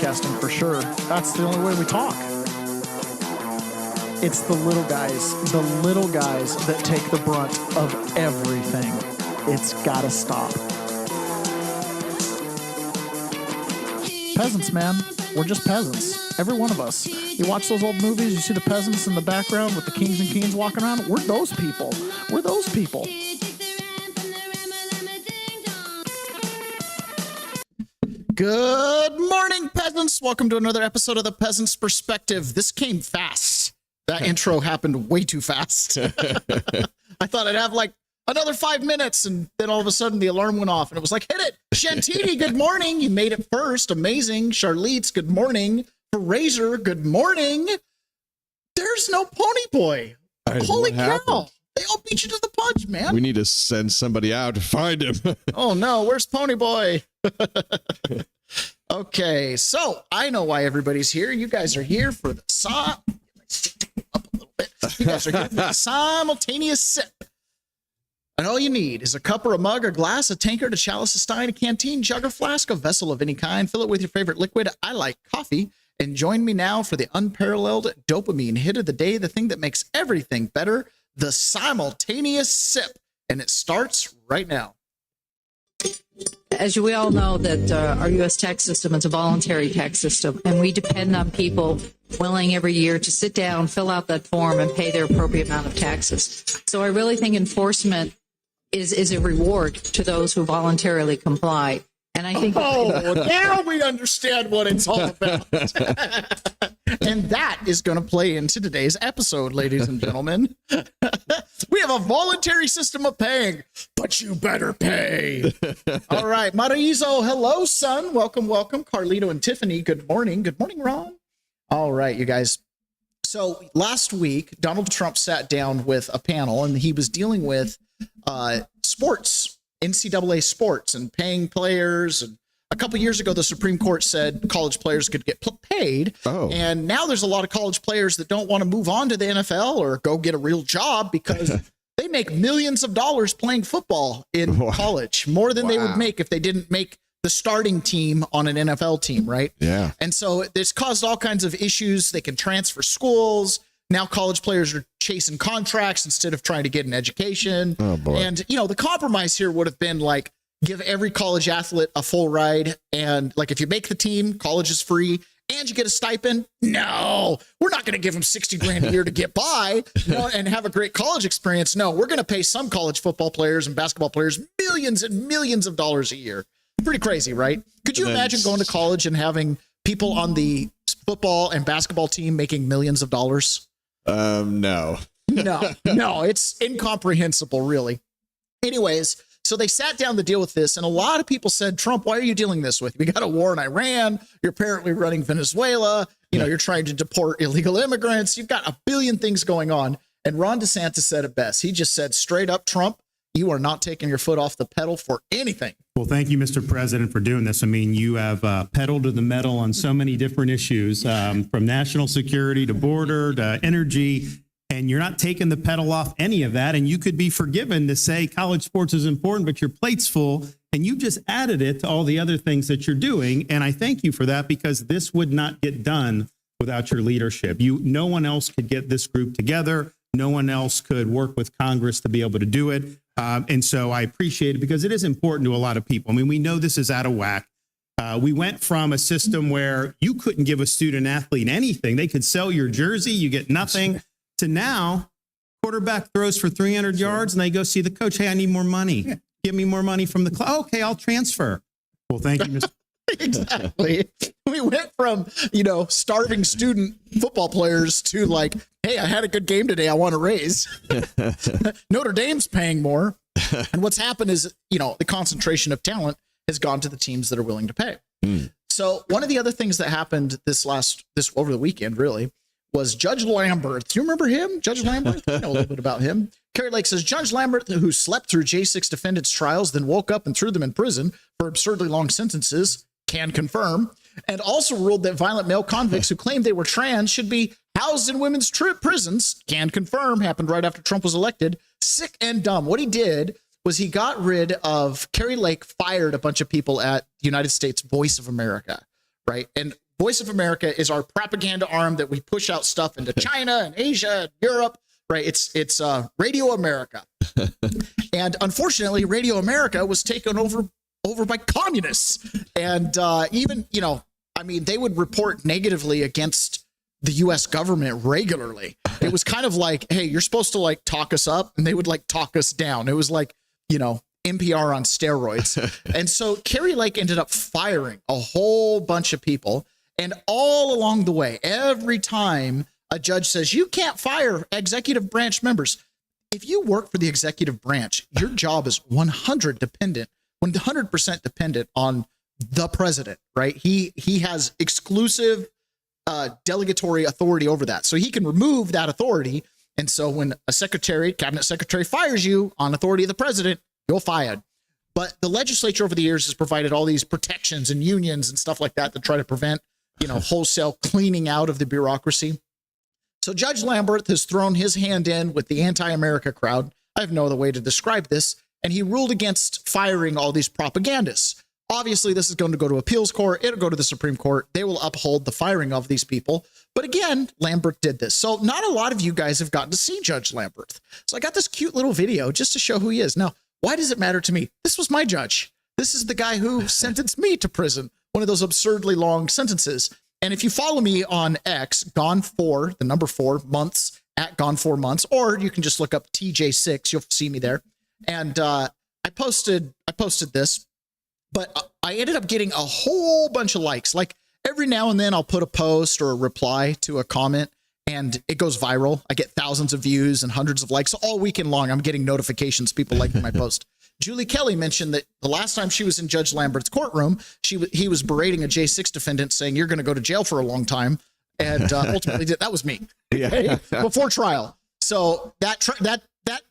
podcasting for sure. That's the only way we talk. It's the little guys that take the brunt of everything. It's gotta stop. Peasants, man. We're just peasants. Every one of us. You watch those old movies, you see the peasants in the background with the kings and queens walking around. We're those people. We're those people. Good morning, peasants. Welcome to another episode of The Peasant's Perspective. This came fast. That intro happened way too fast. I thought I'd have like another 5 minutes, and then all of a sudden the alarm went off, and it was like, hit it. Shantini, good morning. You made it first. Amazing. Charlize, good morning. Razor, good morning. There's no Pony Boy. Holy cow. They all beat you to the punch, man. We need to send somebody out to find him. Oh, no. Where's Pony Boy? Okay, so I know why everybody's here. You guys are here for the up a little bit. You guys are here for the simultaneous sip. And all you need is a cup or a mug or glass, a tankard, a chalice, a stein, a canteen, jug or flask, a vessel of any kind. Fill it with your favorite liquid. I like coffee. And join me now for the unparalleled dopamine hit of the day, the thing that makes everything better, the simultaneous sip. And it starts right now. As we all know, that our U.S. tax system is a voluntary tax system, and we depend on people willing every year to sit down, fill out that form, and pay their appropriate amount of taxes. So I really think enforcement is a reward to those who voluntarily comply. And I think now we understand what it's all about. And that is going to play into today's episode, ladies and gentlemen. We have a voluntary system of paying, but you better pay. All right, Marizo, hello, son. Welcome, welcome. Carlito and Tiffany, good morning. Good morning, Ron. All right, you guys. So last week, Donald Trump sat down with a panel, and he was dealing with sports, NCAA sports, and paying players. And a couple years ago, the Supreme Court said college players could get paid. Oh. And now there's a lot of college players that don't want to move on to the NFL or go get a real job because they make millions of dollars playing football in college, more than they would make if they didn't make the starting team on an NFL team, right? Yeah. And so this caused all kinds of issues. They can transfer schools. Now college players are chasing contracts instead of trying to get an education. Oh, boy. And, you know, the compromise here would have been like, give every college athlete a full ride. And like, if you make the team, college is free and you get a stipend. No, we're not going to give them 60 grand a year to get by and have a great college experience. No, we're going to pay some college football players and basketball players millions and millions of dollars a year. Pretty crazy, right? Could you imagine going to college and having people on the football and basketball team making millions of dollars? No, it's incomprehensible, really. Anyways, so they sat down to deal with this, and a lot of people said, Trump, why are you dealing this with? We got a war in Iran. You're apparently running Venezuela. You're trying to deport illegal immigrants. You've got a billion things going on. And Ron DeSantis said it best. He just said straight up, Trump, you are not taking your foot off the pedal for anything. Well, thank you, Mr. President, for doing this. I mean, you have pedaled to the metal on so many different issues, from national security to border to energy. And you're not taking the pedal off any of that. And you could be forgiven to say college sports is important, but your plate's full. And you just added it to all the other things that you're doing. And I thank you for that, because this would not get done without your leadership. No one else could get this group together. No one else could work with Congress to be able to do it. And so I appreciate it, because it is important to a lot of people. I mean, we know this is out of whack. We went from a system where you couldn't give a student athlete anything. They could sell your jersey, you get nothing. To now, quarterback throws for 300 yards and they go see the coach. Hey, I need more money. Give me more money from the club. Okay, I'll transfer. Well, thank you, Mr. Exactly. We went from, starving student football players to like, hey, I had a good game today. I want to raise. Notre Dame's paying more. And what's happened is, the concentration of talent has gone to the teams that are willing to pay. So one of the other things that happened this over the weekend, really, was Judge Lambert. Do you remember him? Judge Lambert? I know a little bit about him. Carrie Lake says, Judge Lambert, who slept through J6 defendants' trials, then woke up and threw them in prison for absurdly long sentences, can confirm, and also ruled that violent male convicts who claimed they were trans should be housed in women's prisons, can confirm, happened right after Trump was elected. Sick and dumb. What he did was he got rid of, Carrie Lake fired a bunch of people at the United States Voice of America, right? And Voice of America is our propaganda arm that we push out stuff into China and Asia and Europe, right? It's Radio America. And unfortunately, Radio America was taken over by communists. And even, they would report negatively against the U.S. government regularly. It was kind of like, hey, you're supposed to like talk us up, and they would like talk us down. It was like, NPR on steroids. And so Carrie Lake ended up firing a whole bunch of people. And all along the way, every time a judge says, you can't fire executive branch members. If you work for the executive branch, your job is 100% dependent on the president, right? He has exclusive delegatory authority over that. So he can remove that authority. And so when a cabinet secretary fires you on authority of the president, you're fired. But the legislature over the years has provided all these protections and unions and stuff like that to try to prevent, wholesale cleaning out of the bureaucracy. So Judge Lamberth has thrown his hand in with the anti-America crowd. I have no other way to describe this. And he ruled against firing all these propagandists. Obviously, this is going to go to appeals court. It'll go to the Supreme Court. They will uphold the firing of these people. But again, Lamberth did this. So not a lot of you guys have gotten to see Judge Lamberth. So I got this cute little video just to show who he is. Now, why does it matter to me? This was my judge. This is the guy who sentenced me to prison, one of those absurdly long sentences. And if you follow me on X, Gone4, the number 4 months, at Gone4 months, or you can just look up TJ6, you'll see me there. And I posted this, but I ended up getting a whole bunch of likes. Like every now and then I'll put a post or a reply to a comment and it goes viral. I get thousands of views and hundreds of likes all weekend long. I'm getting notifications, people liking my post. Julie Kelly mentioned that the last time she was in Judge Lamberth's courtroom, he was berating a J6 defendant saying, you're going to go to jail for a long time. And ultimately that was me before trial. So that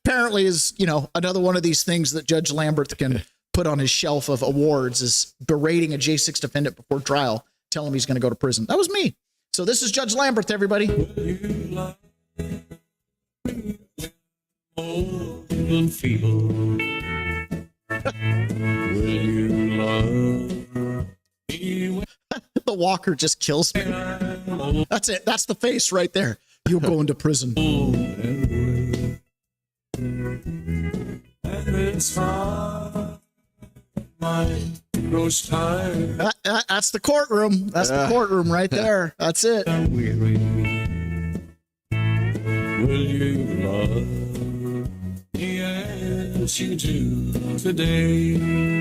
apparently is, another one of these things that Judge Lamberth can put on his shelf of awards, is berating a J6 defendant before trial, telling him he's going to go to prison. That was me. So this is Judge Lamberth, everybody. Old and feeble. Will you love me? The walker just kills me. That's it. That's the face right there. You're going to prison. And it's far, my ghost time. That's the courtroom. That's the courtroom right there. That's it. Weary. Will you love me as you do today?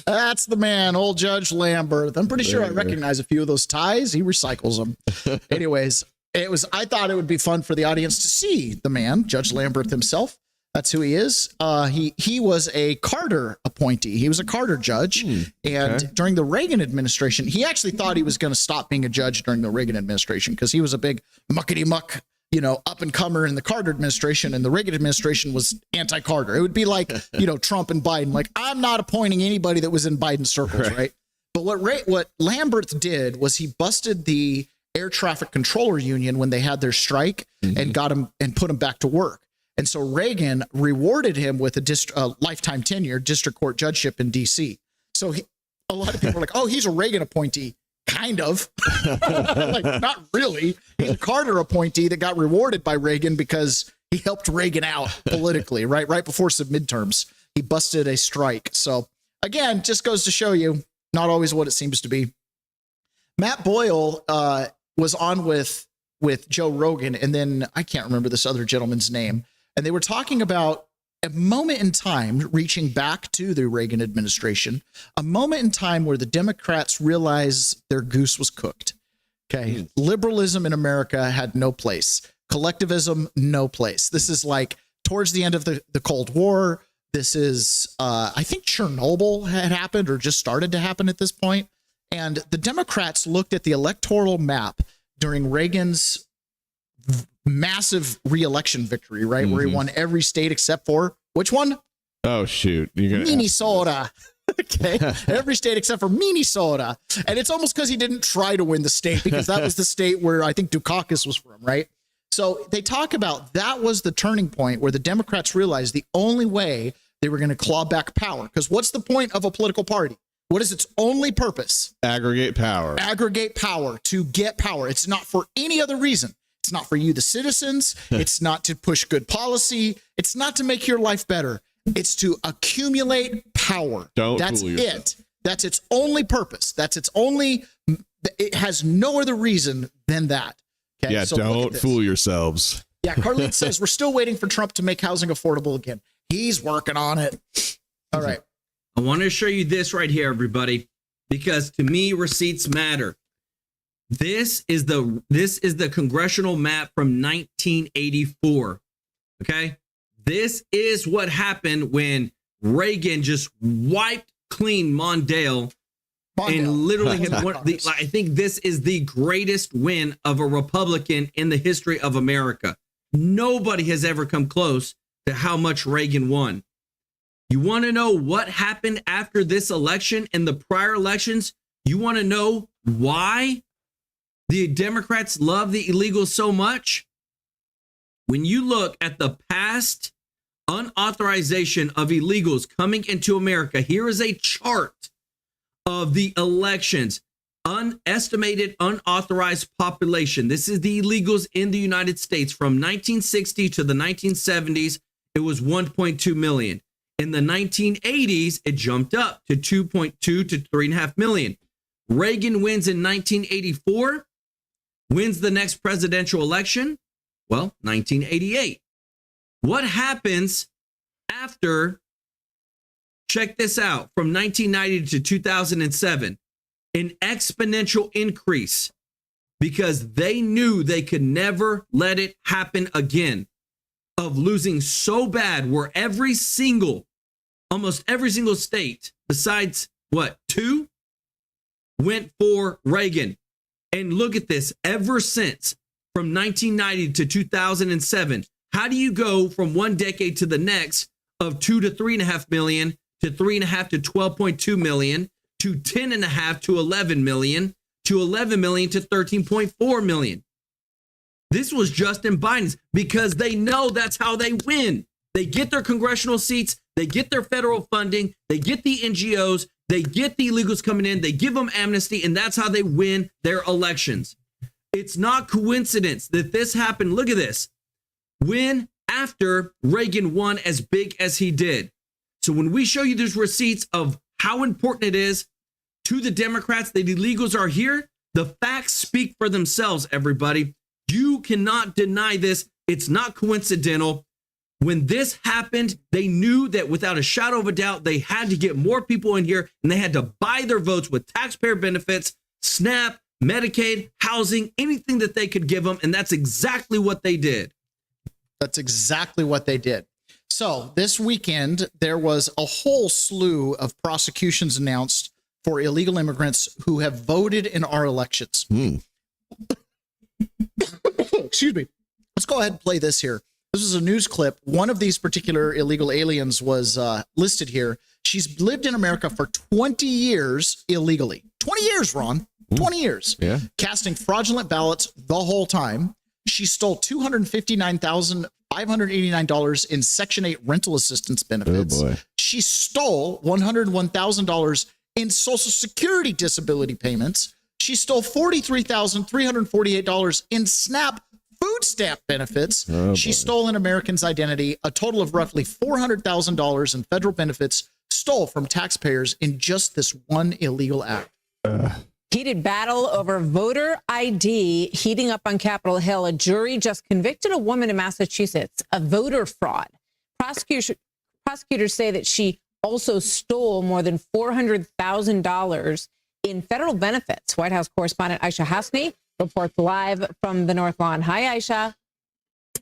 That's the man, old Judge Lamberth. I'm pretty sure I recognize a few of those ties. He recycles them. Anyways, I thought it would be fun for the audience to see the man, Judge Lamberth himself. That's who he is. He was a Carter appointee. He was a Carter judge. And during the Reagan administration, he actually thought he was going to stop being a judge during the Reagan administration because he was a big muckety muck, up and comer in the Carter administration, and the Reagan administration was anti-Carter. It would be like, Trump and Biden, like, I'm not appointing anybody that was in Biden's circles, right? But what Lamberth did was he busted the air traffic controller union when they had their strike and got him and put him back to work. And so Reagan rewarded him with a lifetime tenure, district court judgeship in D.C. So a lot of people are like, oh, he's a Reagan appointee. Kind of. Like, not really. He's a Carter appointee that got rewarded by Reagan because he helped Reagan out politically, right before some midterms. He busted a strike. So again, just goes to show you, not always what it seems to be. Matt Boyle was on with Joe Rogan, and then I can't remember this other gentleman's name. And they were talking about a moment in time, reaching back to the Reagan administration, a moment in time where the Democrats realized their goose was cooked. Okay. Liberalism in America had no place. Collectivism, no place. This is like towards the end of the Cold War. This is, I think Chernobyl had happened or just started to happen at this point. And the Democrats looked at the electoral map during Reagan's massive re-election victory, right? Where he won every state except for which one? Oh, shoot. You're gonna Minnesota. Okay. Every state except for Minnesota. And it's almost because he didn't try to win the state, because that was the state where I think Dukakis was from, right? So they talk about that was the turning point where the Democrats realized the only way They were going to claw back power. Because what's the point of a political party? What is its only purpose? Aggregate power. Aggregate power, to get power. It's not for any other reason. It's not for you, the citizens. It's not to push good policy. It's not to make your life better. It's to accumulate power. That's fool yourself. it. That's its only purpose. It has no other reason than that. Okay, Yeah, so look at don't this. fool yourselves. Yeah, Carlene says, we're still waiting for Trump to make housing affordable again. He's working on it. All right. I want to show you this right here, everybody, because to me, receipts matter. This is the congressional map from 1984. Okay, this is what happened when Reagan just wiped clean Mondale. And literally, I think this is the greatest win of a Republican in the history of America. Nobody has ever come close to how much Reagan won. You want to know what happened after this election and the prior elections? You want to know why the Democrats love the illegals so much? When you look at the past unauthorization of illegals coming into America, here is a chart of the elections, estimated unauthorized population. This is the illegals in the United States from 1960 to the 1970s. It was 1.2 million. In the 1980s, it jumped up to 2.2 to 3.5 million. Reagan wins in 1984, wins the next presidential election. Well, 1988. What happens after? Check this out. From 1990 to 2007, an exponential increase because they knew they could never let it happen again, of losing so bad where almost every single state besides two went for Reagan. And look at this, ever since from 1990 to 2007, how do you go from one decade to the next of 2 to 3.5 million to 3.5 to 12.2 million to 10.5 to 11 million to 11 million to 13.4 million? This was Justin Biden's, because they know that's how they win. They get their congressional seats, they get their federal funding, they get the NGOs, they get the illegals coming in, they give them amnesty, and that's how they win their elections. It's not coincidence that this happened. Look at this. When after Reagan won as big as he did. So when we show you these receipts of how important it is to the Democrats that illegals are here, the facts speak for themselves, everybody. You cannot deny this. It's not coincidental. When this happened, they knew that without a shadow of a doubt, they had to get more people in here, and they had to buy their votes with taxpayer benefits, SNAP, Medicaid, housing, anything that they could give them. And that's exactly what they did. That's exactly what they did. So this weekend, there was a whole slew of prosecutions announced for illegal immigrants who have voted in our elections. Excuse me. Let's go ahead and play this here. This is a news clip. One of these particular illegal aliens was listed here. She's lived in America for 20 years illegally. 20 years, Ron. 20 years. Yeah. Casting fraudulent ballots the whole time. She stole $259,589 in Section 8 rental assistance benefits. Oh boy. She stole $101,000 in Social Security disability payments. She stole $43,348 in SNAP food stamp benefits. Oh, she boy. stole an American's identity. A total of roughly $400,000 in federal benefits stole from taxpayers in just this one illegal act. Heated battle over voter ID heating up on Capitol Hill. A jury just convicted a woman in Massachusetts of voter fraud. Prosecutors say that she also stole more than $400,000 in federal benefits. White House correspondent Aisha Hasni reports live from the North Lawn. Hi, Aisha.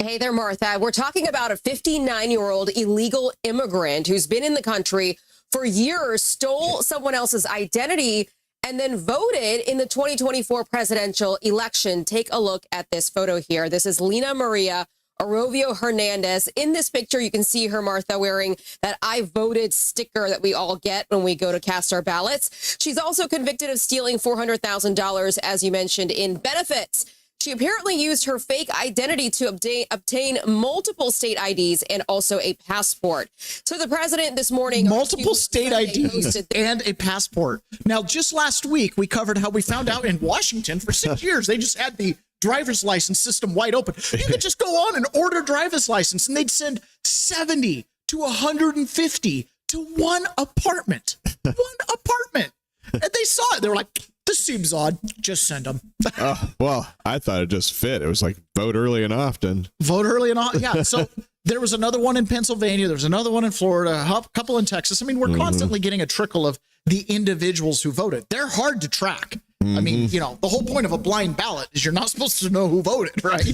Hey there, Martha. We're talking about a 59-year-old illegal immigrant who's been in the country for years, stole someone else's identity, and then voted in the 2024 presidential election. Take a look at this photo here. This is Lina Maria Arovio Hernandez. In this picture, you can see her, Martha, wearing that I voted sticker that we all get when we go to cast our ballots. She's also convicted of stealing $400,000, as you mentioned, in benefits. She apparently used her fake identity to obtain multiple state IDs and also a passport. So the president this morning... Multiple state IDs hosted and a passport. Now, just last week, we covered how we found out in Washington for 6 years, they just had the driver's license system wide open. You could just go on and order driver's license, and they'd send 70 to 150 to one apartment. One apartment. And they saw it. They were like, this seems odd. Just send them. Oh, well, I thought it just fit. It was like vote early and often. Vote early and often. Yeah. So there was another one in Pennsylvania. There's another one in Florida, a couple in Texas. I mean, we're constantly getting a trickle of the individuals who voted. They're hard to track. I mean, you know, the whole point of a blind ballot is you're not supposed to know who voted, right?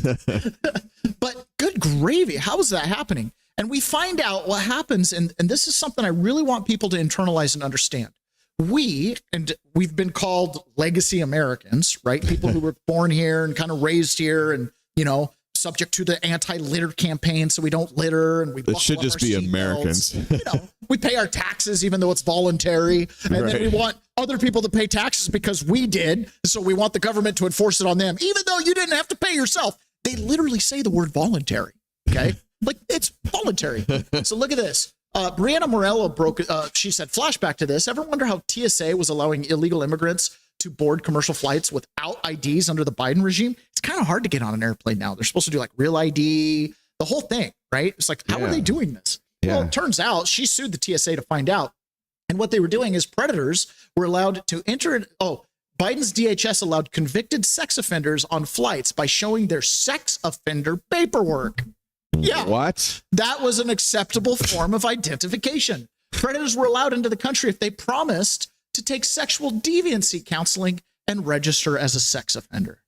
But good gravy. How is that happening? And we find out what happens. And this is something I really want people to internalize and understand. We've been called legacy Americans, right? People who were born here and kind of raised here and, you know, subject to the anti-litter campaign. So we don't litter and we It should just be Americans. You know, we pay our taxes, even though it's voluntary. And then we want other people to pay taxes because we did. So we want the government to enforce it on them, even though you didn't have to pay yourself. They literally say the word voluntary. Okay. Like it's voluntary. So look at this. Brianna Morello she said, flashback to this. Ever wonder how TSA was allowing illegal immigrants to board commercial flights without IDs under the Biden regime? It's kind of hard to get on an airplane now. They're supposed to do like real ID, the whole thing, right? It's like, how are they doing this? Yeah. Well, it turns out she sued the TSA to find out. And what they were doing is predators were allowed to enter. Biden's DHS allowed convicted sex offenders on flights by showing their sex offender paperwork. Yeah. What? That was an acceptable form of identification. Predators were allowed into the country if they promised to take sexual deviancy counseling and register as a sex offender.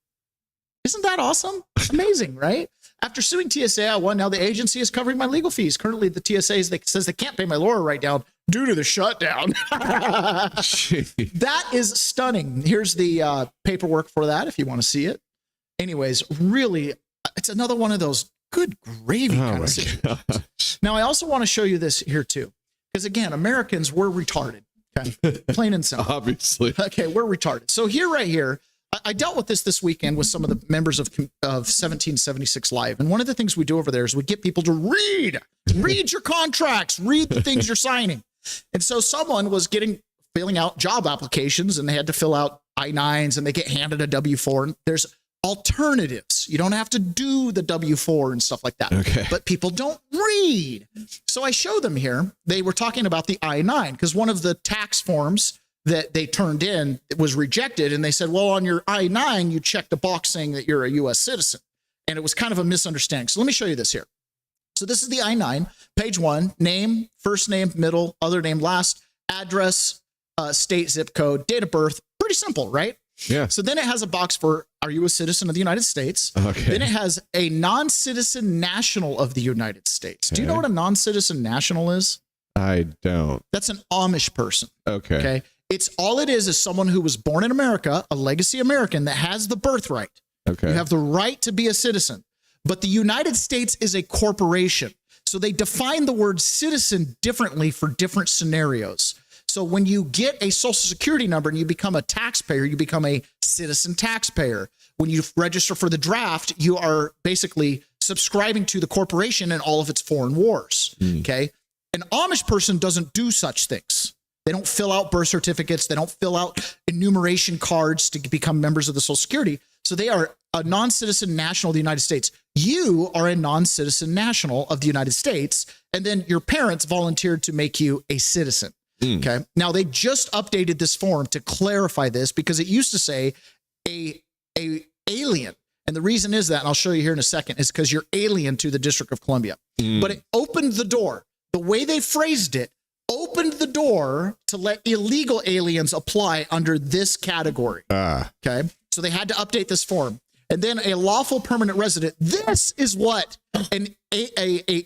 Isn't that awesome? Amazing, right? After suing TSA, I won. Now the agency is covering my legal fees. Currently, the TSA says they can't pay my lawyer right down due to the shutdown. That is stunning. Here's the paperwork for that if you want to see it. Anyways, really, it's another one of those good gravy kind of situations. Now, I also want to show you this here too, because again, Americans, we're retarded. Okay, plain and simple. Obviously. Okay, we're retarded. So here, right here, I dealt with this weekend with some of the members of 1776 Live, and one of the things we do over there is we get people to read your contracts, read the things you're signing. And so someone was filling out job applications, and they had to fill out I-9s, and they get handed a W-4. And there's alternatives. You don't have to do the W-4 and stuff like that. Okay. But people don't read. So I show them here. They were talking about the I-9 because one of the tax forms that they turned in was rejected. And they said, well, on your I-9, you checked a box saying that you're a U.S. citizen. And it was kind of a misunderstanding. So let me show you this here. So this is the I-9, page 1, name, first name, middle, other name, last, address, state, zip code, date of birth. Pretty simple, right? Yeah. So then it has a box for, are you a citizen of the United States? Okay. Then it has a non-citizen national of the United States. Do you know what a non-citizen national is? I don't. That's an Amish person. Okay. Okay. It's all it is someone who was born in America, a legacy American that has the birthright. Okay. You have the right to be a citizen. But the United States is a corporation. So they define the word citizen differently for different scenarios. So when you get a social security number and you become a taxpayer, you become a citizen taxpayer. When you register for the draft, you are basically subscribing to the corporation and all of its foreign wars. Okay. An Amish person doesn't do such things. They don't fill out birth certificates. They don't fill out enumeration cards to become members of the Social Security. So they are a non-citizen national of the United States. You are a non-citizen national of the United States. And then your parents volunteered to make you a citizen. Okay. Now they just updated this form to clarify this because it used to say a alien. And the reason is that, and I'll show you here in a second, is because you're alien to the District of Columbia. But it opened the door. The way they phrased it opened the door to let illegal aliens apply under this category. Okay. So they had to update this form. And then a lawful permanent resident. This is what an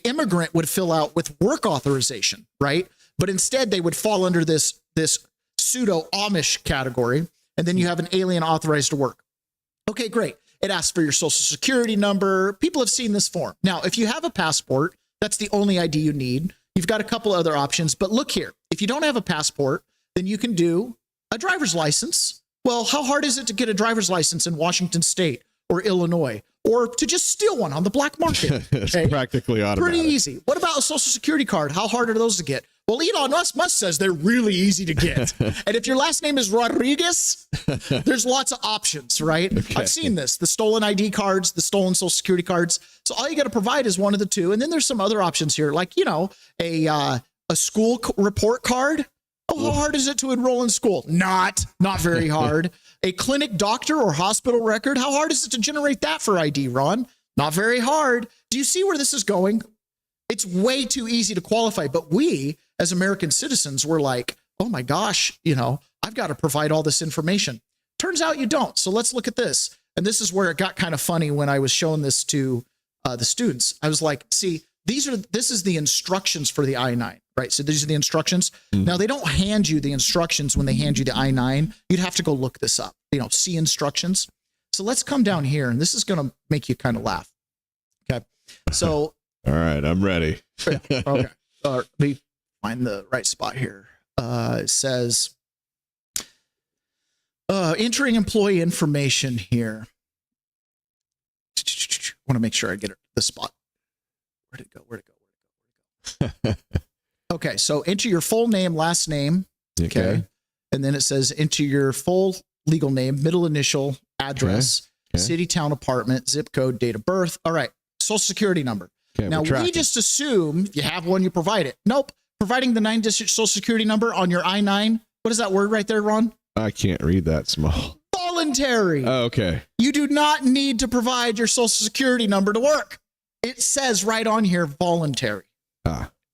immigrant would fill out with work authorization, right? But instead they would fall under this pseudo Amish category. And then you have an alien authorized to work. Okay, great. It asks for your social security number. People have seen this form. Now, if you have a passport, that's the only ID you need. You've got a couple other options, but look here. If you don't have a passport, then you can do a driver's license. Well, how hard is it to get a driver's license in Washington State or Illinois, or to just steal one on the black market. It's Okay? practically automatic. Pretty easy. What about a social security card? How hard are those to get? Well, Elon Musk says they're really easy to get. And if your last name is Rodriguez, there's lots of options, right? Okay. I've seen this, the stolen ID cards, the stolen social security cards. So all you got to provide is one of the two. And then there's some other options here, like, a school report card. Oh, how hard is it to enroll in school? Not very hard. A clinic doctor or hospital record. How hard is it to generate that for ID, Ron? Not very hard. Do you see where this is going? It's way too easy to qualify. But we, as American citizens, were like, oh my gosh, I've got to provide all this information. Turns out you don't. So let's look at this. And this is where it got kind of funny when I was showing this to the students. I was like, see, this is the instructions for the I-9, right? So these are the instructions. Now, they don't hand you the instructions when they hand you the I-9. You'd have to go look this up, see instructions. So let's come down here, and this is going to make you kind of laugh. Okay. So. All right, I'm ready. Okay. Let me find the right spot here. It says, entering employee information here. I want to make sure I get the spot. Where'd it go? Okay, so enter your full name, last name. Okay. And then it says enter your full legal name, middle initial, address, city, town, apartment, zip code, date of birth. All right, social security number. Okay, now, we just assume you have one, you provide it. Nope. Providing the 9-digit social security number on your I-9. What is that word right there, Ron? I can't read that small. Voluntary. Oh, okay. You do not need to provide your social security number to work. It says right on here, voluntary.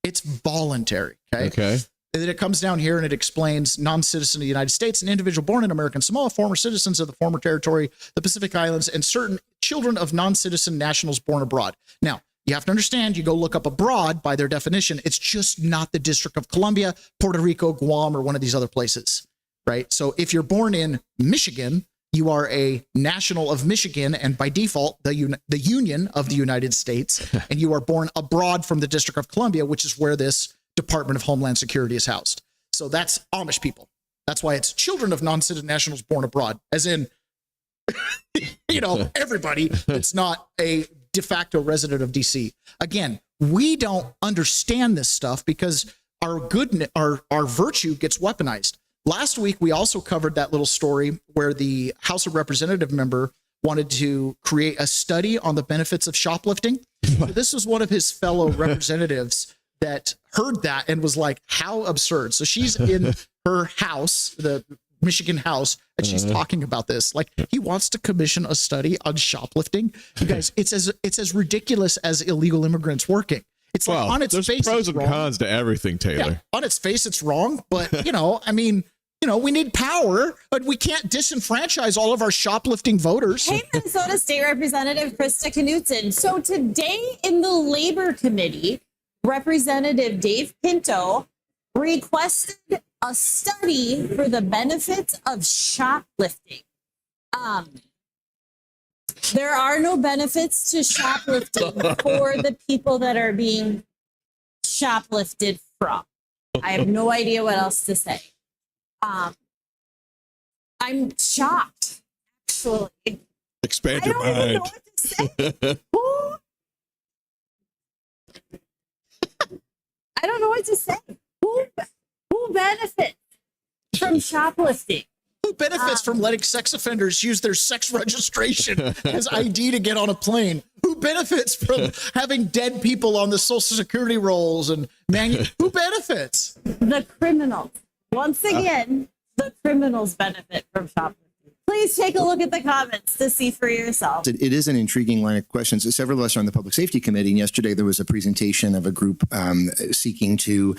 It's voluntary. Okay. And then it comes down here and it explains non-citizen of the United States, an individual born in American Samoa, former citizens of the former territory, the Pacific Islands, and certain children of non-citizen nationals born abroad. Now, you have to understand, you go look up abroad by their definition. It's just not the District of Columbia, Puerto Rico, Guam, or one of these other places, right? So if you're born in Michigan, you are a national of Michigan and by default, the Union of the United States, and you are born abroad from the District of Columbia, which is where this Department of Homeland Security is housed. So that's Amish people. That's why it's children of non-citizen nationals born abroad, as in, everybody that's not a de facto resident of DC. Again, we don't understand this stuff because our virtue gets weaponized. Last week, we also covered that little story where the House of Representative member wanted to create a study on the benefits of shoplifting. So this was one of his fellow representatives that heard that and was like, how absurd. So she's in her house, the Michigan House, and she's talking about this. Like, he wants to commission a study on shoplifting. You guys, it's as ridiculous as illegal immigrants working. It's like, on its there's face, pros it's and wrong. cons to everything, Taylor. Yeah, on its face, it's wrong, but we need power, but we can't disenfranchise all of our shoplifting voters. Hey, Minnesota State Representative Krista Knutson. So today in the Labor Committee, Representative Dave Pinto requested a study for the benefits of shoplifting. There are no benefits to shoplifting for the people that are being shoplifted from. I have no idea what else to say. I'm shocked, actually. Expand I your don't even know mind. what to say. I don't know what to say. Who benefits from shoplifting? Who benefits from letting sex offenders use their sex registration as ID to get on a plane? Who benefits from having dead people on the Social Security rolls and who benefits? The criminals. Once again, the criminals benefit from shoplifting. Please take a look at the comments to see for yourself. It is an intriguing line of questions. Several of us are on the Public Safety Committee, and yesterday there was a presentation of a group seeking to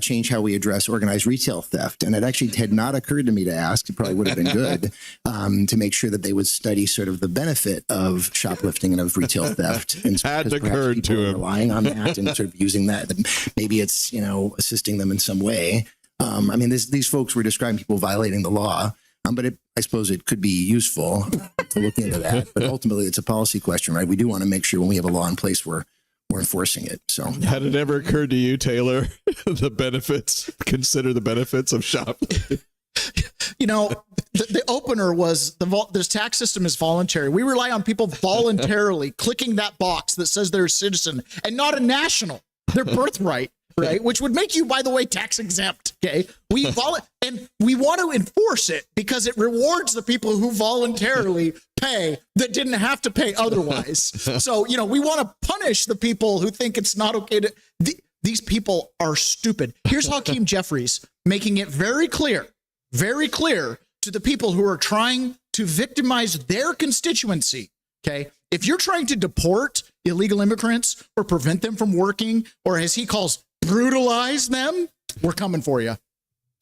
change how we address organized retail theft. And it actually had not occurred to me to ask, it probably would have been good, to make sure that they would study sort of the benefit of shoplifting and of retail theft. And Had because occurred perhaps people to are him. relying on that and sort of using that. Maybe it's, assisting them in some way. These folks were describing people violating the law. But I suppose it could be useful to look into that. But ultimately, it's a policy question, right? We do want to make sure when we have a law in place, we're enforcing it. So, Had it ever occurred to you, Taylor, consider the benefits of shoplifting? You know, the opener was this tax system is voluntary. We rely on people voluntarily clicking that box that says they're a citizen and not a national, their birthright, right? Which would make you, by the way, tax exempt. Okay. And we want to enforce it because it rewards the people who voluntarily pay that didn't have to pay otherwise. So, you know, we want to punish the people who think it's not okay to. These people are stupid. Here's Hakeem Jeffries making it very clear to the people who are trying to victimize their constituency. Okay. If you're trying to deport illegal immigrants or prevent them from working, or as he calls, brutalize them, we're coming for you.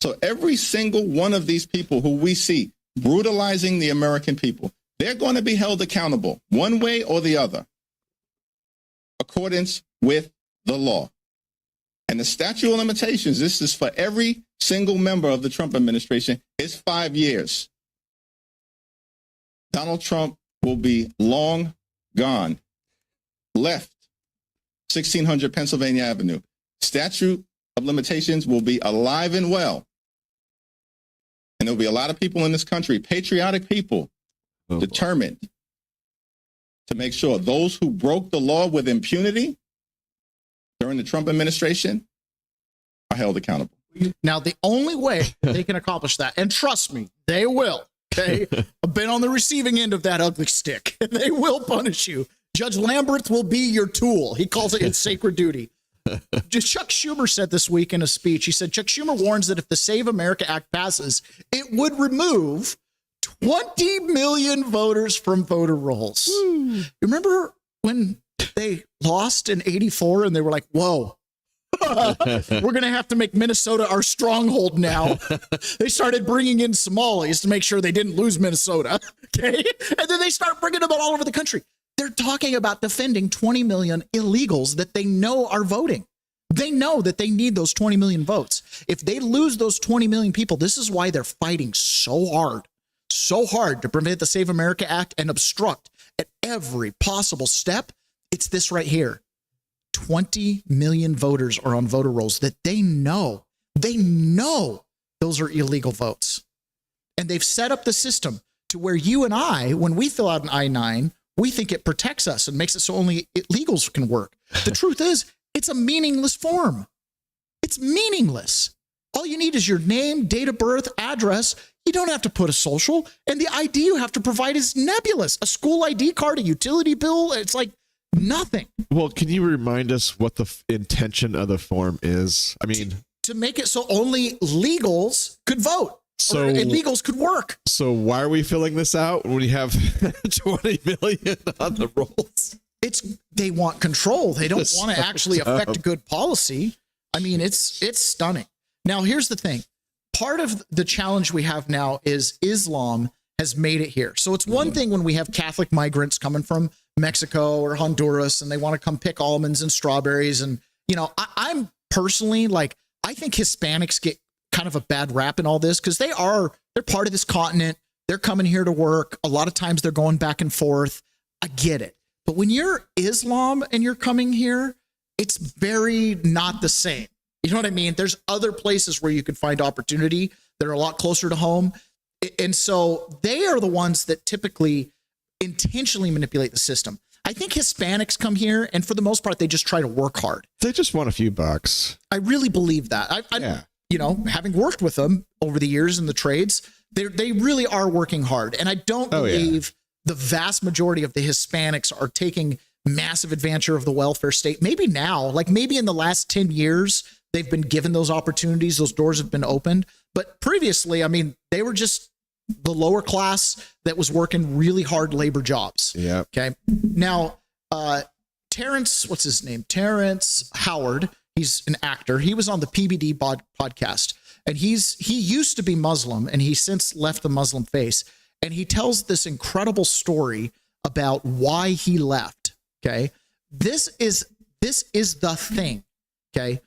So every single one of these people who we see brutalizing the American people, they're going to be held accountable one way or the other, accordance with the law. And the statute of limitations, this is for every single member of the Trump administration, is 5 years. Donald Trump will be long gone. Left 1600 Pennsylvania Avenue. Statute of limitations will be alive and well. And there'll be a lot of people in this country, patriotic people, determined to make sure those who broke the law with impunity during the Trump administration are held accountable. Now, the only way they can accomplish that, and trust me, they will. Okay, I've been on the receiving end of that ugly stick. They will punish you. Judge Lamberth will be your tool. He calls it his sacred duty. Just Chuck Schumer said this week in a speech, he said, Chuck Schumer warns that if the Save America Act passes, it would remove 20 million voters from voter rolls. Remember when they lost in 84 and they were like, whoa, we're going to have to make Minnesota our stronghold now. They started bringing in Somalis to make sure they didn't lose Minnesota. Okay. And then they start bringing them all over the country. They're talking about defending 20 million illegals that they know are voting. They know that they need those 20 million votes. If they lose those 20 million people, this is why they're fighting so hard to prevent the Save America Act and obstruct at every possible step. It's this right here. 20 million voters are on voter rolls that they know those are illegal votes. And they've set up the system to where you and I, when we fill out an I-9, we think it protects us and makes it so only illegals can work. The truth is, it's a meaningless form. It's meaningless. All you need is your name, date of birth, address. You don't have to put a social. And the ID you have to provide is nebulous. A school ID card, a utility bill, it's like nothing. Well, can you remind us what the intention of the form is? I mean, to make it so only legals could vote. So illegals could work. So why are we filling this out when we have 20 million on the rolls? They want control. They don't want to actually affect good policy. I mean, it's stunning. Now, here's the thing. Part of the challenge we have now is Islam has made it here. So it's one thing when we have Catholic migrants coming from Mexico or Honduras and they want to come pick almonds and strawberries. And, you know, I'm personally like, I think Hispanics get kind of a bad rap in all this because they're part of this continent. They're coming here to work. A lot of times they're going back and forth. I get it. But when you're Islam and you're coming here, it's very not the same. You know what I mean? There's other places where you can find opportunity that are a lot closer to home. And so they are the ones that typically intentionally manipulate the system. I think Hispanics come here and for the most part, they just try to work hard. They just want a few bucks. I really believe that. Yeah. You know, having worked with them over the years in the trades, they really are working hard. And I don't believe the vast majority of the Hispanics are taking massive advantage of the welfare state. Maybe now, like maybe in the last 10 years, they've been given those opportunities. Those doors have been opened. But previously, I mean, they were just the lower class that was working really hard labor jobs. Yeah. Okay. Now, Terrence, what's his name? Terrence Howard. He's an actor. He was on the PBD podcast, and he used to be Muslim, and he since left the Muslim faith. And he tells this incredible story about why he left. Okay, this is the thing. Okay,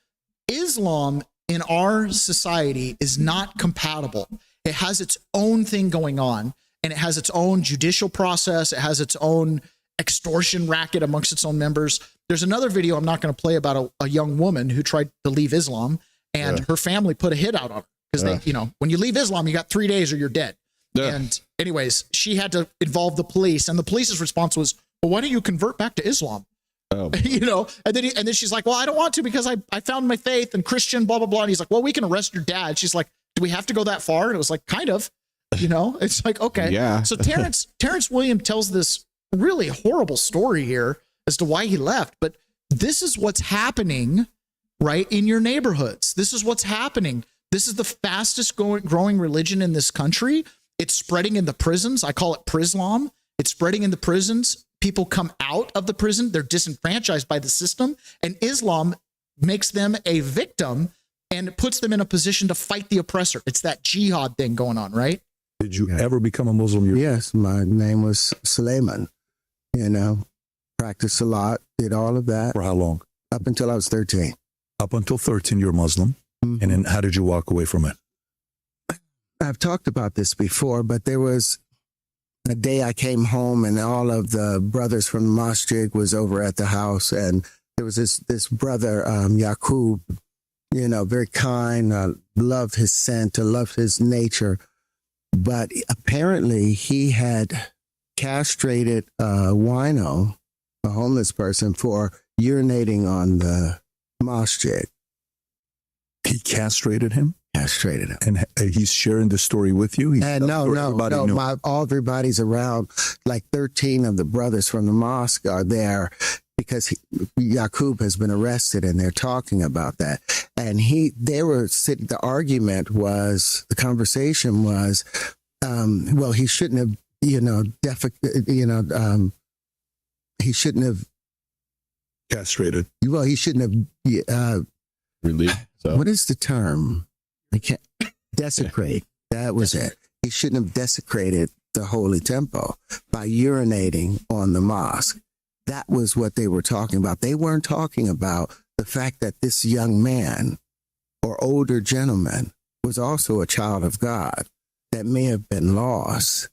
Islam in our society is not compatible. It has its own thing going on, and it has its own judicial process. It has its own extortion racket amongst its own members. There's another video I'm not going to play about a young woman who tried to leave Islam, and her family put a hit out on her because they, you know, when you leave Islam, you got 3 days or you're dead. Yeah. And anyways, she had to involve the police, and the police's response was, well, why don't you convert back to Islam? Oh. You know, and then she's like, well, I don't want to because I found my faith and Christian, blah, blah, blah. And he's like, well, we can arrest your dad. She's like, do we have to go that far? And it was like, kind of, you know, it's like, okay. Yeah. So Terrence Williams tells this really horrible story here as to why he left. But this is what's happening right in your neighborhoods. This is what's happening. This is the fastest growing religion in this country. It's spreading in the prisons. I call it Prislam. It's spreading in the prisons. People come out of the prison. They're disenfranchised by the system. And Islam makes them a victim and puts them in a position to fight the oppressor. It's that jihad thing going on, right? Did you ever become a Muslim? Yes, my name was Suleiman. You know, practiced a lot, did all of that. For how long? Up until I was 13. Up until 13, you're Muslim. Mm-hmm. And then how did you walk away from it? I've talked about this before, but there was a day I came home and all of the brothers from the masjid was over at the house. And there was this brother, Yaqub, you know, very kind, loved his scent, loved his nature. But apparently he had castrated a wino, a homeless person, for urinating on the masjid. He castrated him? Castrated him. And he's sharing the story with you? No, everybody's around. Like 13 of the brothers from the mosque are there because Yaqub has been arrested, and they're talking about that. And they were sitting, the conversation was, well, he shouldn't have, he shouldn't have castrated. Well, he shouldn't have, Relieved. So. What is the term? I can't desecrate. That was it. He shouldn't have desecrated the holy temple by urinating on the mosque. That was what they were talking about. They weren't talking about the fact that this young man or older gentleman was also a child of God that may have been lost.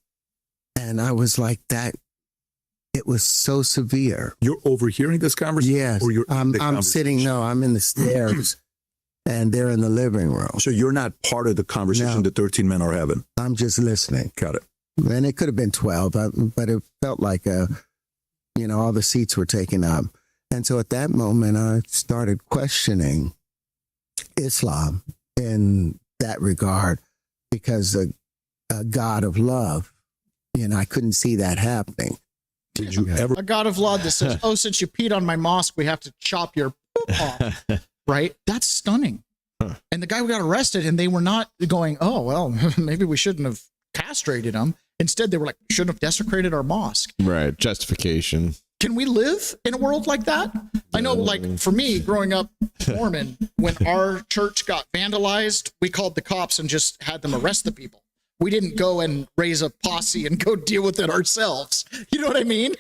And I was like, that, it was so severe. You're overhearing this conversation? Yes. Or I'm sitting, I'm in the stairs and they're in the living room. So you're not part of the conversation No. the 13 men are having? I'm just listening. Got it. And it could have been 12, but it felt like all the seats were taken up. And so at that moment, I started questioning Islam in that regard, because a God of love, I couldn't see that happening. Did you ever? A God of love that says, oh, since you peed on my mosque, we have to chop your poop off. Right? That's stunning. Huh. And the guy got arrested, and they were not going, oh, well, maybe we shouldn't have castrated him. Instead, they were like, shouldn't have desecrated our mosque. Right. Justification. Can we live in a world like that? I know, like, for me, growing up Mormon, when our church got vandalized, we called the cops and just had them arrest the people. We didn't go and raise a posse and go deal with it ourselves. You know what I mean?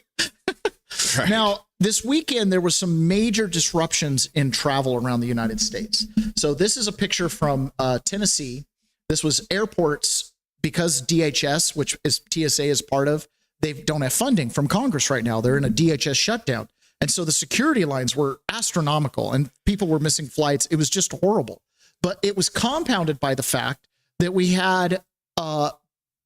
Right. Now, this weekend, there was some major disruptions in travel around the United States. So this is a picture from Tennessee. This was airports, because DHS, which is TSA is part of, they don't have funding from Congress right now. They're in a DHS shutdown. And so the security lines were astronomical and people were missing flights. It was just horrible. But it was compounded by the fact that we had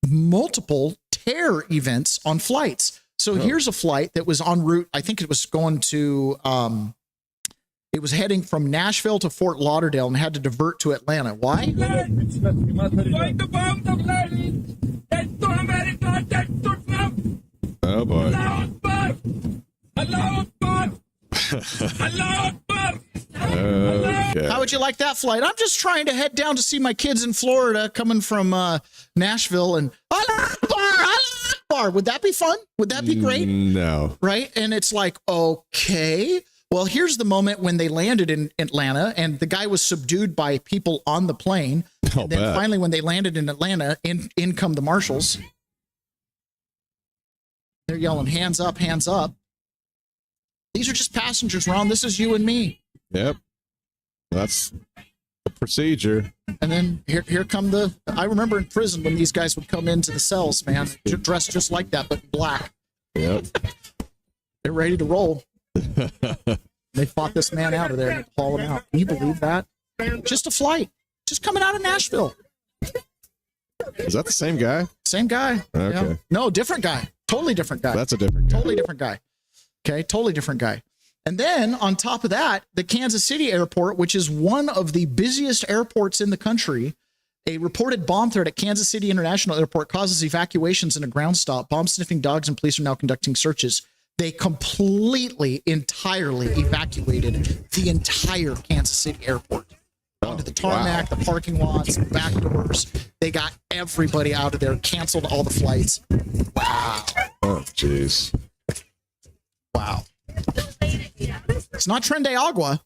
multiple terror events on flights. So here's a flight that was en route. I think it was going to, it was heading from Nashville to Fort Lauderdale and had to divert to Atlanta. Why? Oh, boy. Okay. How would you like that flight? I'm just trying to head down to see my kids in Florida coming from Nashville, and Allah Akbar, Allah Akbar. Would that be fun? Would that be great? No. Right? And it's like, okay. Well, here's the moment when they landed in Atlanta, and the guy was subdued by people on the plane. And then finally, when they landed in Atlanta, in come the marshals. They're yelling, hands up, hands up. These are just passengers, Ron. This is you and me. Yep. That's the procedure. And then here come I remember in prison when these guys would come into the cells, man, dressed just like that, but in black. Yep. They're ready to roll. They fought this man out of there and hauled him out. Can you believe that? Just a flight. Just coming out of Nashville. Is that the same guy? Same guy. Okay. Yeah. No, different guy. Totally different guy. That's a different guy. Totally different guy. Okay, totally different guy. And then on top of that, the Kansas City airport, which is one of the busiest airports in the country, a reported bomb threat at Kansas City International Airport causes evacuations and a ground stop. Bomb sniffing dogs and police are now conducting searches. They completely, entirely evacuated the entire Kansas City airport. Onto the tarmac, the parking lots, back doors. They got everybody out of there, canceled all the flights. Wow. Oh, jeez. Wow. It's not Tren de Agua.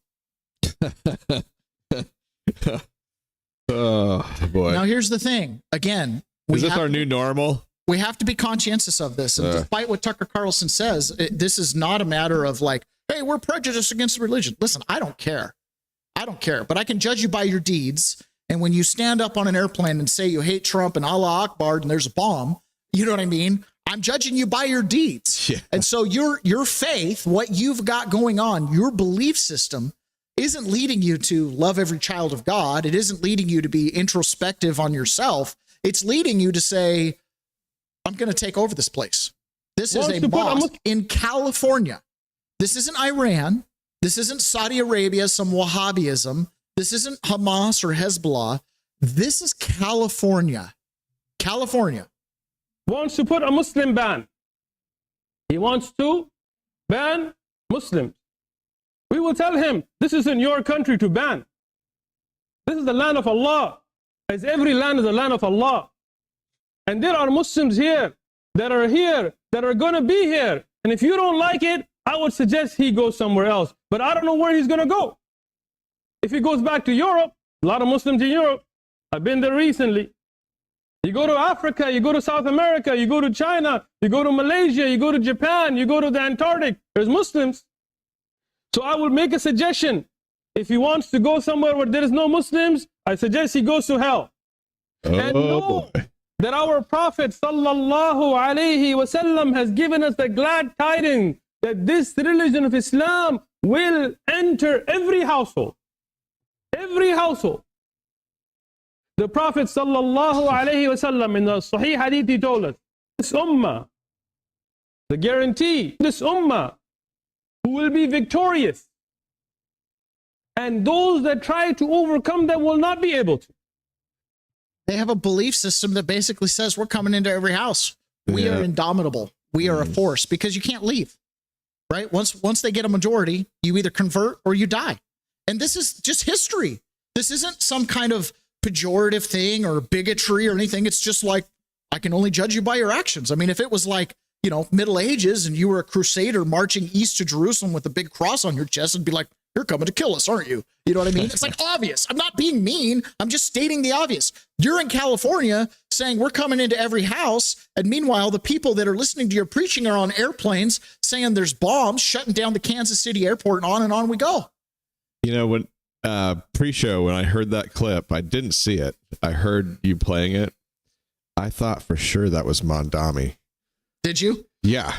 Oh, boy. Now, here's the thing. Again, Is this our new normal? we have to be conscientious of this. And despite what Tucker Carlson says, this is not a matter of like, hey, we're prejudiced against religion. Listen, I don't care. I don't care. But I can judge you by your deeds. And when you stand up on an airplane and say you hate Trump and Allah Akbar and there's a bomb, you know what I mean? I'm judging you by your deeds. Yeah. And so your faith, what you've got going on, your belief system isn't leading you to love every child of God. It isn't leading you to be introspective on yourself. It's leading you to say, I'm going to take over this place. This is a mosque in California. This isn't Iran. This isn't Saudi Arabia, some Wahhabism. This isn't Hamas or Hezbollah. This is California. California wants to put a Muslim ban. He wants to ban Muslims. We will tell him, this isn't your country to ban. This is the land of Allah, as every land is the land of Allah. And there are Muslims here that are going to be here. And if you don't like it, I would suggest he goes somewhere else. But I don't know where he's going to go. If he goes back to Europe, a lot of Muslims in Europe, I've been there recently. You go to Africa, you go to South America, you go to China, you go to Malaysia, you go to Japan, you go to the Antarctic, there's Muslims. So I would make a suggestion. If he wants to go somewhere where there is no Muslims, I suggest he goes to hell. And know that our Prophet sallallahu alaihi wasallam has given us the glad tidings that this religion of Islam will enter every household. Every household. The Prophet sallallahu alaihi wasallam in the Sahih Hadith, he told us, this ummah, the guarantee, this ummah who will be victorious, and those that try to overcome them will not be able to. They have a belief system that basically says we're coming into every house. We are indomitable. We are a force because you can't leave, right? Once they get a majority, you either convert or you die. And this is just history. This isn't some kind of pejorative thing or bigotry or anything. It's just like, I can only judge you by your actions. I mean, if it was like, you know, Middle Ages and you were a crusader marching east to Jerusalem with a big cross on your chest, and be like, you're coming to kill us, aren't you? You know what I mean? It's like obvious. I'm not being mean. I'm just stating the obvious. You're in California saying we're coming into every house. And meanwhile, the people that are listening to your preaching are on airplanes saying there's bombs, shutting down the Kansas City airport, and on we go. You know, when pre-show, when I heard that clip, I didn't see it. I heard you playing it. I thought for sure that was Mondami. Did you? Yeah.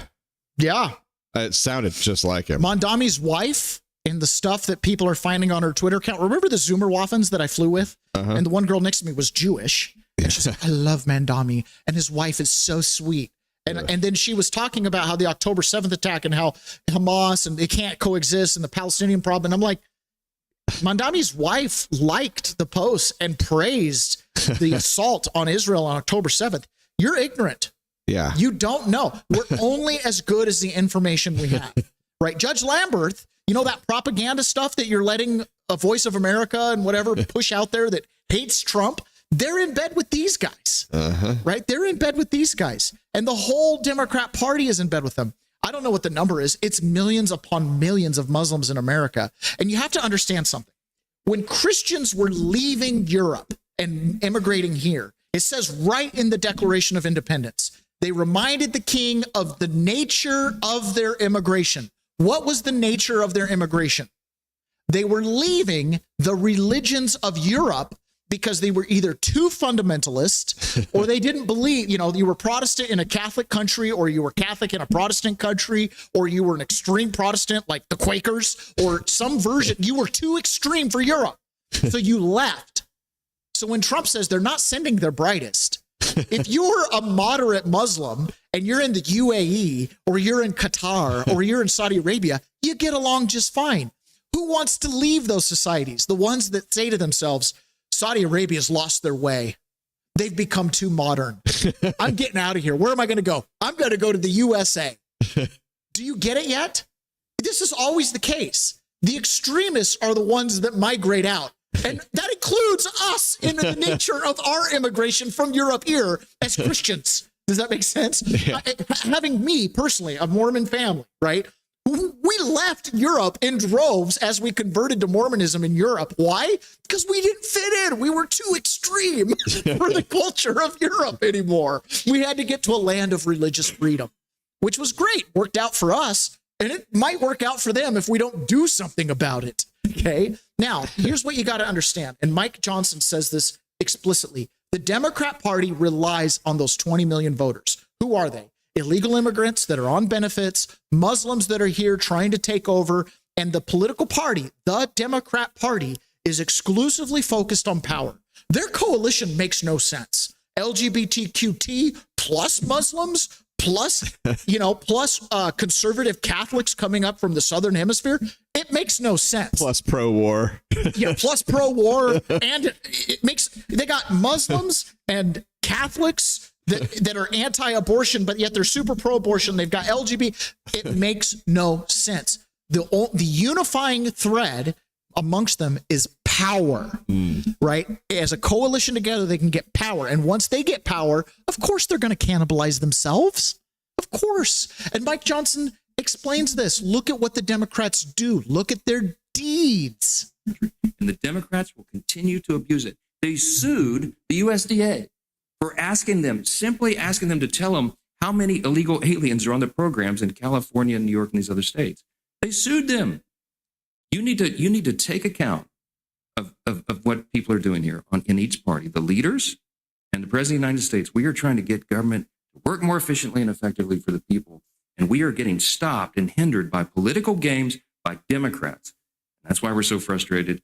Yeah. It sounded just like him. Mondami's wife and the stuff that people are finding on her Twitter account. Remember the Zoomer-Waffens that I flew with? And the one girl next to me was Jewish. And she's like, I love Mondami. And his wife is so sweet. And then she was talking about how the October 7th attack and how Hamas and they can't coexist and the Palestinian problem. And I'm like, Mondami's wife liked the post and praised the assault on Israel on October 7th. You're ignorant. Yeah. You don't know. We're only as good as the information we have, right? Judge Lamberth, you know that propaganda stuff that you're letting a Voice of America and whatever push out there that hates Trump? They're in bed with these guys, right? They're in bed with these guys. And the whole Democrat Party is in bed with them. I don't know what the number is. It's millions upon millions of Muslims in America. And you have to understand something. When Christians were leaving Europe and immigrating here, it says right in the Declaration of Independence, they reminded the king of the nature of their immigration. What was the nature of their immigration? They were leaving the religions of Europe because they were either too fundamentalist or they didn't believe, you know, you were Protestant in a Catholic country, or you were Catholic in a Protestant country, or you were an extreme Protestant like the Quakers or some version. You were too extreme for Europe. So you left. So when Trump says they're not sending their brightest, if you're a moderate Muslim and you're in the UAE or you're in Qatar or you're in Saudi Arabia, you get along just fine. Who wants to leave those societies? The ones that say to themselves, Saudi Arabia's lost their way. They've become too modern. I'm getting out of here. Where am I going to go? I'm going to go to the USA. Do you get it yet? This is always the case. The extremists are the ones that migrate out. And that includes us in the nature of our immigration from Europe here as Christians. Does that make sense? Yeah. Having me personally, a Mormon family, right? We left Europe in droves as we converted to Mormonism in Europe. Why? Because we didn't fit in. We were too extreme for the culture of Europe anymore. We had to get to a land of religious freedom, which was great. Worked out for us. And it might work out for them if we don't do something about it. Okay. Now, here's what you got to understand. And Mike Johnson says this explicitly. The Democrat Party relies on those 20 million voters. Who are they? Illegal immigrants that are on benefits, Muslims that are here trying to take over. And the political party, the Democrat Party, is exclusively focused on power. Their coalition makes no sense. LGBTQT plus Muslims plus conservative Catholics coming up from the Southern Hemisphere. It makes no sense. Plus pro-war. Yeah, plus pro-war. And they got Muslims and Catholics that are anti-abortion, but yet they're super pro-abortion. They've got LGBT. It makes no sense. The unifying thread amongst them is power, right? As a coalition together, they can get power. And once they get power, of course, they're going to cannibalize themselves. Of course. And Mike Johnson explains this. Look at what the Democrats do. Look at their deeds. And the Democrats will continue to abuse it. They sued the USDA for simply asking them to tell them how many illegal aliens are on the programs in California, New York, and these other states. They sued them. You need to take account of what people are doing here in each party. The leaders and the President of the United States, we are trying to get government to work more efficiently and effectively for the people. And we are getting stopped and hindered by political games by Democrats. And that's why we're so frustrated.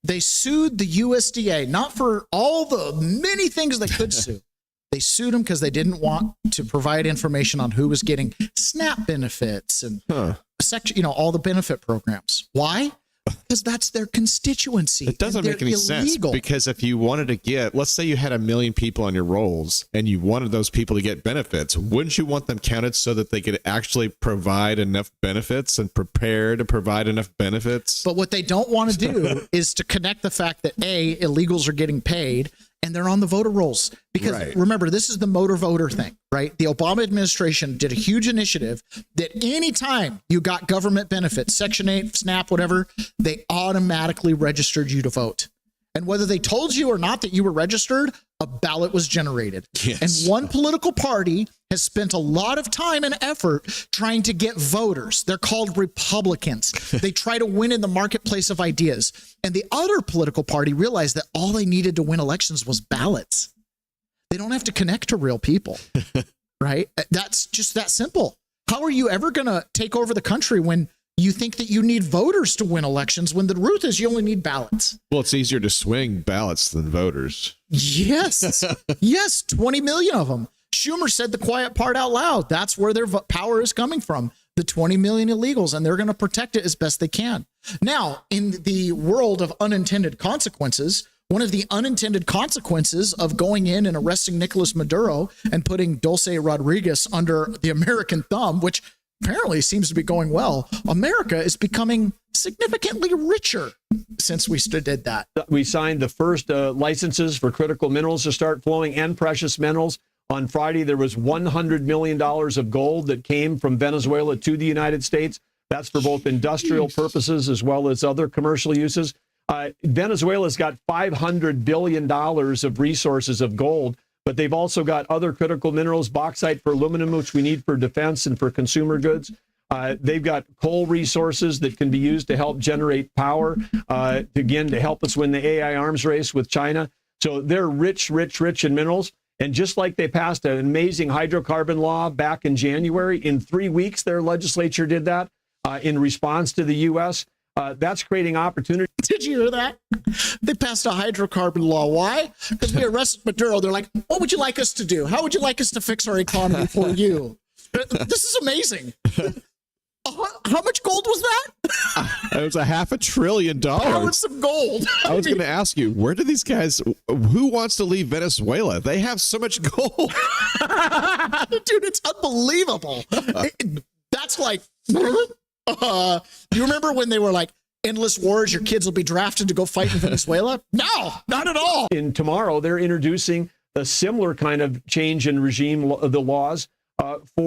They sued the USDA, not for all the many things they could sue. They sued them because they didn't want to provide information on who was getting SNAP benefits and all the benefit programs. Why? Because that's their constituency. It doesn't make any sense, because if you wanted to get, let's say you had 1 million people on your rolls and you wanted those people to get benefits, wouldn't you want them counted so that they could actually provide enough benefits and prepare to provide enough benefits? But what they don't want to do is to connect the fact that illegals are getting paid and they're on the voter rolls. Because remember, this is the motor voter thing, right? The Obama administration did a huge initiative that anytime you got government benefits, Section 8, SNAP, whatever, they automatically registered you to vote. And whether they told you or not that you were registered, a ballot was generated. Yes. And one political party has spent a lot of time and effort trying to get voters. They're called Republicans. They try to win in the marketplace of ideas. And the other political party realized that all they needed to win elections was ballots. They don't have to connect to real people, right? That's just that simple. How are you ever going to take over the country when you think that you need voters to win elections when the truth is you only need ballots? Well, it's easier to swing ballots than voters. Yes. Yes. 20 million of them. Schumer said the quiet part out loud. That's where their power is coming from. The 20 million illegals, and they're going to protect it as best they can. Now, in the world of unintended consequences, one of the unintended consequences of going in and arresting Nicolas Maduro and putting Dulce Rodriguez under the American thumb, which apparently seems to be going well, America is becoming significantly richer since we did that. We signed the first licenses for critical minerals to start flowing and precious metals. On Friday, there was $100 million of gold that came from Venezuela to the United States. That's for both industrial purposes as well as other commercial uses. Venezuela's got $500 billion of resources of gold, but they've also got other critical minerals, bauxite for aluminum, which we need for defense and for consumer goods. They've got coal resources that can be used to help generate power, again, to help us win the AI arms race with China. So they're rich, rich, rich in minerals. And just like they passed an amazing hydrocarbon law back in January, in 3 weeks, their legislature did that in response to the U.S. That's creating opportunity. Did you hear that? They passed a hydrocarbon law. Why? Because we arrested Maduro. They're like, what would you like us to do? How would you like us to fix our economy for you? This is amazing. How much gold was that? It was $500 billion. That was some gold. I was going to ask you, where do these guys, who wants to leave Venezuela? They have so much gold. Dude, it's unbelievable. That's like, you remember when they were like, endless wars, your kids will be drafted to go fight in Venezuela? No, not at all. And tomorrow, they're introducing a similar kind of change in regime, the laws for